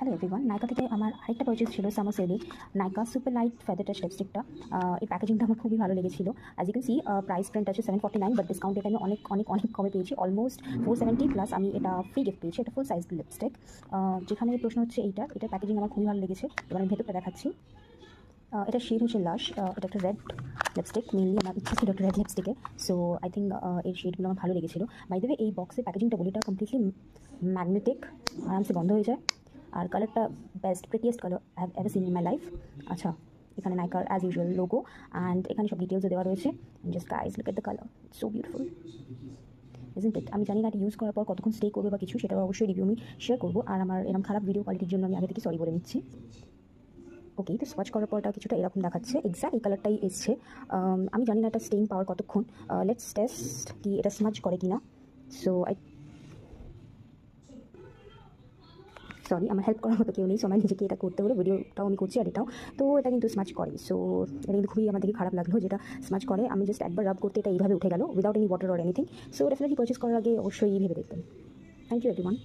Hello everyone, নাইকা থেকে আমার আরেকটা পারচেজ ছিল সামার সেলে। Nykaa super light feather touch লিপস্টিকটা। এই প্যাকেজিংটা আমার খুবই ভালো লেগেছিল। As you can see price print আছে 749, বাট ডিসকাউন্ট এটা আমি অনেক অনেক অনেক কমে পেয়েছি, অলমোস্ট 470 প্লাস। আমি এটা ফ্রি গিফট পেয়েছি, এটা ফুল সাইজ লিপস্টিক। যেখানে প্রশ্ন হচ্ছে এটার প্যাকেজিং আমার খুবই ভালো লেগেছে। এবার আমি ভেতরটা দেখাচ্ছি। এটা শেড হচ্ছে লাশ। এটা একটা রেড লিপস্টিক, মেনলি আমার ইচ্ছা ছিল একটা রেড লিপস্টিকে। সো আই থিঙ্ক এর শেডগুলো আমার ভালো লেগেছিলো। বাই দ্য ওয়ে, এই বক্সের প্যাকেজিংটা বলি, এটা কমপ্লিটলি ম্যাগনেটিক, আরামসে বন্ধ হয়ে যায়। আর কালারটা best prettiest colour I have ever seen in my life. আচ্ছা, এখানে নাইকার অ্যাজ ইউজুয়াল লোগো অ্যান্ড এখানে সব ডিটেলসও দেওয়া রয়েছে। Just guys look at the colour, so beautiful isn't it. আমি জানি না এটা ইউজ করার পর কতক্ষণ স্টে করবে বা কিছু, সেটা অবশ্যই রিভিউ আমি শেয়ার করবো। আর আমার এরকম খারাপ ভিডিও কোয়ালিটির জন্য আমি আগে থেকে সরি বলে নিচ্ছি। ওকে, তো সোয়াচ করার পরটা কিছুটা এরকম দেখাচ্ছে, এক্স্যাক্ট এই কালারটাই এসছে। আমি জানি না এটা স্টেইন পাওয়ার কতক্ষণ। লেটস টেস্ট কি এটা স্মাজ করে কি না। সো সরি, আমার হেল্প করার মতো কেউ নেই, সো আমার নিজেকে এটা করতে হলো। ভিডিওটাও আমি করছি আর এটাও। তো এটা কিন্তু স্মাচ করে, সো এটা কিন্তু খুবই আমার দেখে খারাপ লাগলো যেটা স্মাচ করে। আমি জাস্ট একবার রাব করতে এটা এইভাবে উঠে গেল without any water or anything. So definitely purchase করার আগে অবশ্যই ভেবে দেখবেন। Thank you everyone.